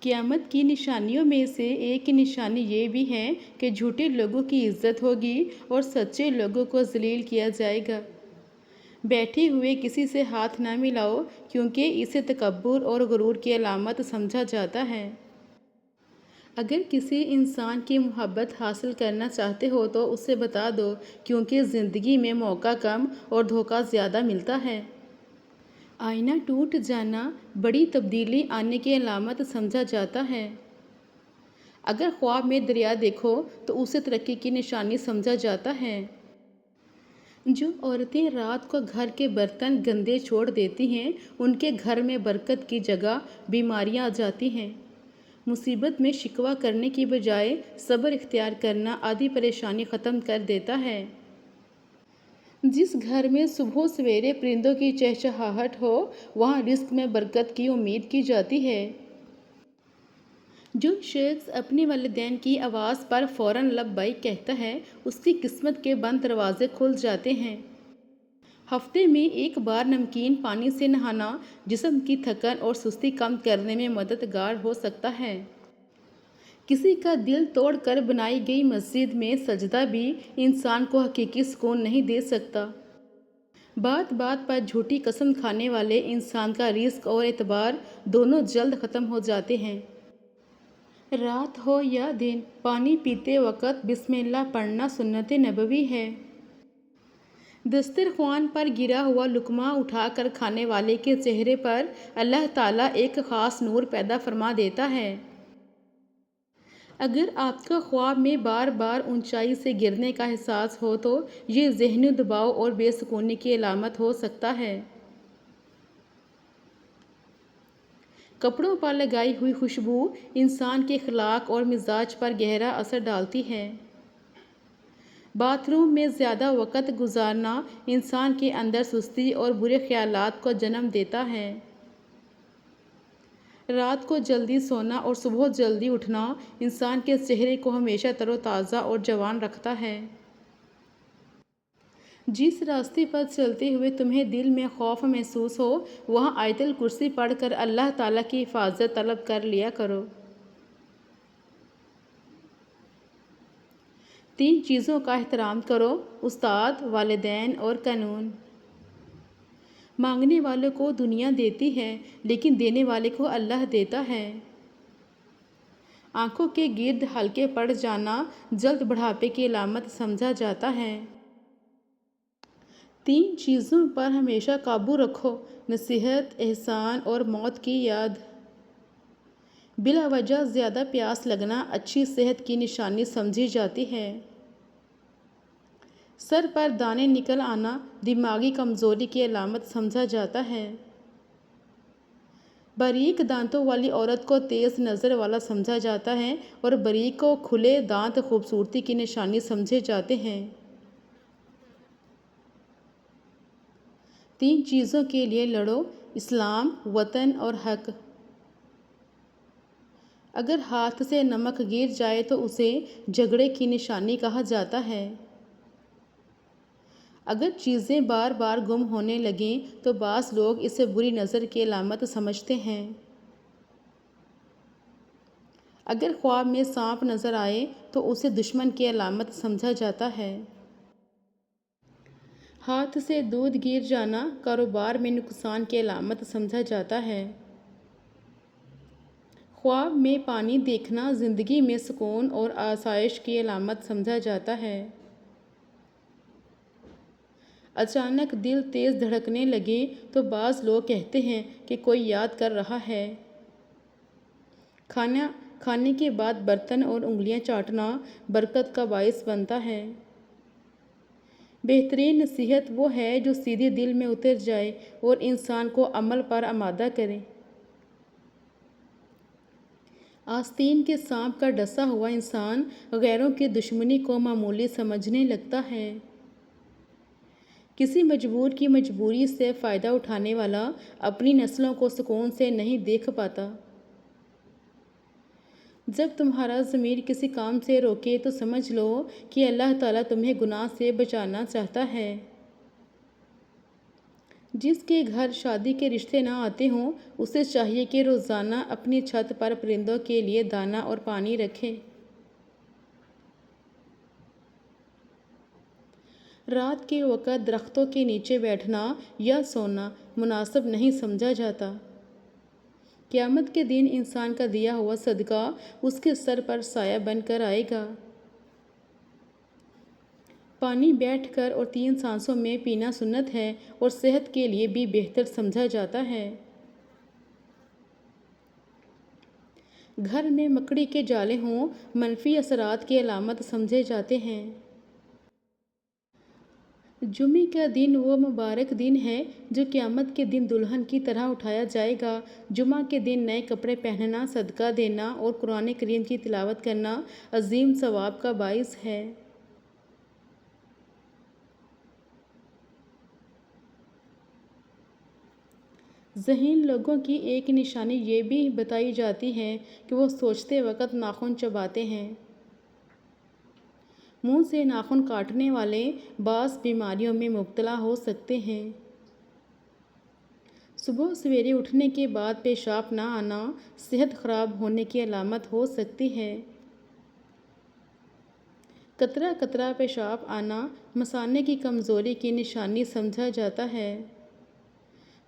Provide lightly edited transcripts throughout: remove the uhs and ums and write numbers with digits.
قیامت کی نشانیوں میں سے ایک نشانی یہ بھی ہے کہ جھوٹے لوگوں کی عزت ہوگی اور سچے لوگوں کو ذلیل کیا جائے گا۔ بیٹھے ہوئے کسی سے ہاتھ نہ ملاؤ کیونکہ اسے تکبر اور غرور کی علامت سمجھا جاتا ہے۔ اگر کسی انسان کی محبت حاصل کرنا چاہتے ہو تو اسے بتا دو کیونکہ زندگی میں موقع کم اور دھوکہ زیادہ ملتا ہے۔ آئینہ ٹوٹ جانا بڑی تبدیلی آنے کی علامت سمجھا جاتا ہے۔ اگر خواب میں دریا دیکھو تو اسے ترقی کی نشانی سمجھا جاتا ہے۔ جو عورتیں رات کو گھر کے برتن گندے چھوڑ دیتی ہیں ان کے گھر میں برکت کی جگہ بیماریاں آ جاتی ہیں۔ مصیبت میں شکوہ کرنے کی بجائے صبر اختیار کرنا آدھی پریشانی ختم کر دیتا ہے۔ جس گھر میں صبح سویرے پرندوں کی چہچہاہٹ ہو وہاں رزق میں برکت کی امید کی جاتی ہے۔ جو شخص اپنے والدین کی آواز پر فوراً لبیک کہتا ہے اس کی قسمت کے بند دروازے کھل جاتے ہیں۔ ہفتے میں ایک بار نمکین پانی سے نہانا جسم کی تھکن اور سستی کم کرنے میں مددگار ہو سکتا ہے۔ کسی کا دل توڑ کر بنائی گئی مسجد میں سجدہ بھی انسان کو حقیقی سکون نہیں دے سکتا۔ بات بات پر جھوٹی قسم کھانے والے انسان کا رزق اور اعتبار دونوں جلد ختم ہو جاتے ہیں۔ رات ہو یا دن پانی پیتے وقت بسم اللہ پڑھنا سنت نبوی ہے۔ دسترخوان پر گرا ہوا لقمہ اٹھا کر کھانے والے کے چہرے پر اللہ تعالیٰ ایک خاص نور پیدا فرما دیتا ہے۔ اگر آپ کا خواب میں بار بار اونچائی سے گرنے کا احساس ہو تو یہ ذہنی دباؤ اور بے سکونی کی علامت ہو سکتا ہے۔ کپڑوں پر لگائی ہوئی خوشبو انسان کے اخلاق اور مزاج پر گہرا اثر ڈالتی ہے۔ باتھ روم میں زیادہ وقت گزارنا انسان کے اندر سستی اور برے خیالات کو جنم دیتا ہے۔ رات کو جلدی سونا اور صبح جلدی اٹھنا انسان کے چہرے کو ہمیشہ تر و تازہ اور جوان رکھتا ہے۔ جس راستے پر چلتے ہوئے تمہیں دل میں خوف محسوس ہو وہاں آیت الکرسی پڑھ کر اللہ تعالیٰ کی حفاظت طلب کر لیا کرو۔ 3 چیزوں کا احترام کرو: استاد، والدین اور قانون۔ مانگنے والوں کو دنیا دیتی ہے لیکن دینے والے کو اللہ دیتا ہے۔ آنکھوں کے گرد ہلکے پڑ جانا جلد بڑھاپے کی علامت سمجھا جاتا ہے۔ 3 چیزوں پر ہمیشہ قابو رکھو: نصیحت، احسان اور موت کی یاد۔ بلا وجہ زیادہ پیاس لگنا اچھی صحت کی نشانی سمجھی جاتی ہے۔ سر پر دانے نکل آنا دماغی کمزوری کی علامت سمجھا جاتا ہے۔ باریک دانتوں والی عورت کو تیز نظر والا سمجھا جاتا ہے اور باریک و کھلے دانت خوبصورتی کی نشانی سمجھے جاتے ہیں۔ 3 چیزوں کے لیے لڑو: اسلام، وطن اور حق۔ اگر ہاتھ سے نمک گر جائے تو اسے جھگڑے کی نشانی کہا جاتا ہے۔ اگر چیزیں بار بار گم ہونے لگیں تو بعض لوگ اسے بری نظر کی علامت سمجھتے ہیں۔ اگر خواب میں سانپ نظر آئے تو اسے دشمن کی علامت سمجھا جاتا ہے۔ ہاتھ سے دودھ گر جانا کاروبار میں نقصان کی علامت سمجھا جاتا ہے۔ خواب میں پانی دیکھنا زندگی میں سکون اور آسائش کی علامت سمجھا جاتا ہے۔ اچانک دل تیز دھڑکنے لگے تو بعض لوگ کہتے ہیں کہ کوئی یاد کر رہا ہے۔ کھانے کے بعد برتن اور انگلیاں چاٹنا برکت کا باعث بنتا ہے۔ بہترین نصیحت وہ ہے جو سیدھے دل میں اتر جائے اور انسان کو عمل پر آمادہ کرے۔ آستین کے سانپ کا ڈسا ہوا انسان غیروں کی دشمنی کو معمولی سمجھنے لگتا ہے۔ کسی مجبور کی مجبوری سے فائدہ اٹھانے والا اپنی نسلوں کو سکون سے نہیں دیکھ پاتا۔ جب تمہارا ضمیر کسی کام سے روکے تو سمجھ لو کہ اللہ تعالیٰ تمہیں گناہ سے بچانا چاہتا ہے۔ جس کے گھر شادی کے رشتے نہ آتے ہوں اسے چاہیے کہ روزانہ اپنی چھت پر پرندوں کے لیے دانہ اور پانی رکھے۔ رات کے وقت درختوں کے نیچے بیٹھنا یا سونا مناسب نہیں سمجھا جاتا۔ قیامت کے دن انسان کا دیا ہوا صدقہ اس کے سر پر سایہ بن کر آئے گا۔ پانی بیٹھ کر اور 3 سانسوں میں پینا سنت ہے اور صحت کے لیے بھی بہتر سمجھا جاتا ہے۔ گھر میں مکڑی کے جالے ہوں منفی اثرات کی علامت سمجھے جاتے ہیں۔ جمعے کا دن وہ مبارک دن ہے جو قیامت کے دن دلہن کی طرح اٹھایا جائے گا۔ جمعہ کے دن نئے کپڑے پہننا، صدقہ دینا اور قرآن کریم کی تلاوت کرنا عظیم ثواب کا باعث ہے۔ ذہین لوگوں کی ایک نشانی یہ بھی بتائی جاتی ہے کہ وہ سوچتے وقت ناخن چباتے ہیں۔ منہ سے ناخن کاٹنے والے بعض بیماریوں میں مبتلا ہو سکتے ہیں۔ صبح سویرے اٹھنے کے بعد پیشاب نہ آنا صحت خراب ہونے کی علامت ہو سکتی ہے۔ قطرہ قطرہ پیشاب آنا مثانے کی کمزوری کی نشانی سمجھا جاتا ہے۔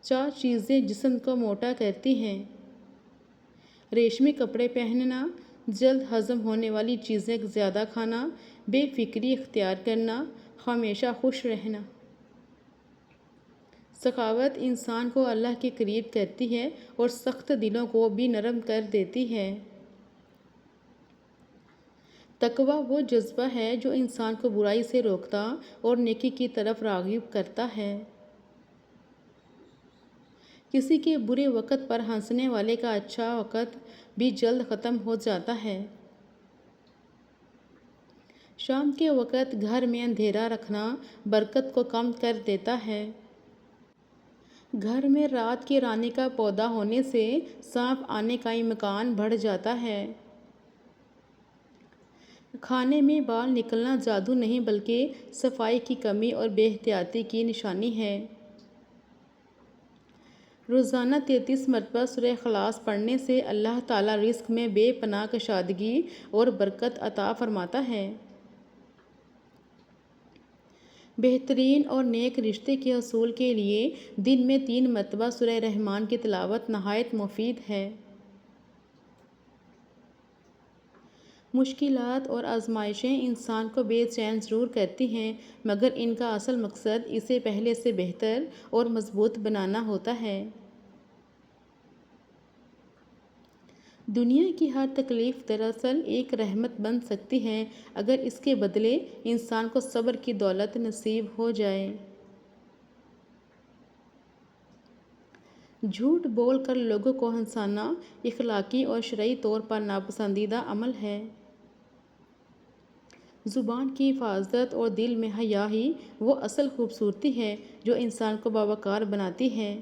4 چیزیں جسم کو موٹا کرتی ہیں: ریشمی کپڑے پہننا، جلد ہضم ہونے والی چیزیں زیادہ کھانا، بے فکری اختیار کرنا، ہمیشہ خوش رہنا۔ سخاوت انسان کو اللہ کے قریب کرتی ہے اور سخت دلوں کو بھی نرم کر دیتی ہے۔ تقویٰ وہ جذبہ ہے جو انسان کو برائی سے روکتا اور نیکی کی طرف راغب کرتا ہے۔ کسی کے برے وقت پر ہنسنے والے کا اچھا وقت بھی جلد ختم ہو جاتا ہے۔ شام کے وقت گھر میں اندھیرا رکھنا برکت کو کم کر دیتا ہے۔ گھر میں رات کی رانی کا پودا ہونے سے سانپ آنے کا امکان بڑھ جاتا ہے۔ کھانے میں بال نکلنا جادو نہیں بلکہ صفائی کی کمی اور بے احتیاطی کی نشانی ہے۔ روزانہ 33 مرتبہ سورہ اخلاص پڑھنے سے اللہ تعالیٰ رزق میں بے پناہ کشادگی اور برکت عطا فرماتا ہے۔ بہترین اور نیک رشتے کے حصول کے لیے دن میں 3 مرتبہ سورہ رحمان کی تلاوت نہایت مفید ہے۔ مشکلات اور آزمائشیں انسان کو بے چین ضرور کرتی ہیں مگر ان کا اصل مقصد اسے پہلے سے بہتر اور مضبوط بنانا ہوتا ہے۔ دنیا کی ہر تکلیف دراصل ایک رحمت بن سکتی ہے اگر اس کے بدلے انسان کو صبر کی دولت نصیب ہو جائے۔ جھوٹ بول کر لوگوں کو ہنسانا اخلاقی اور شرعی طور پر ناپسندیدہ عمل ہے۔ زبان کی حفاظت اور دل میں حیا ہی وہ اصل خوبصورتی ہے جو انسان کو باوقار بناتی ہے۔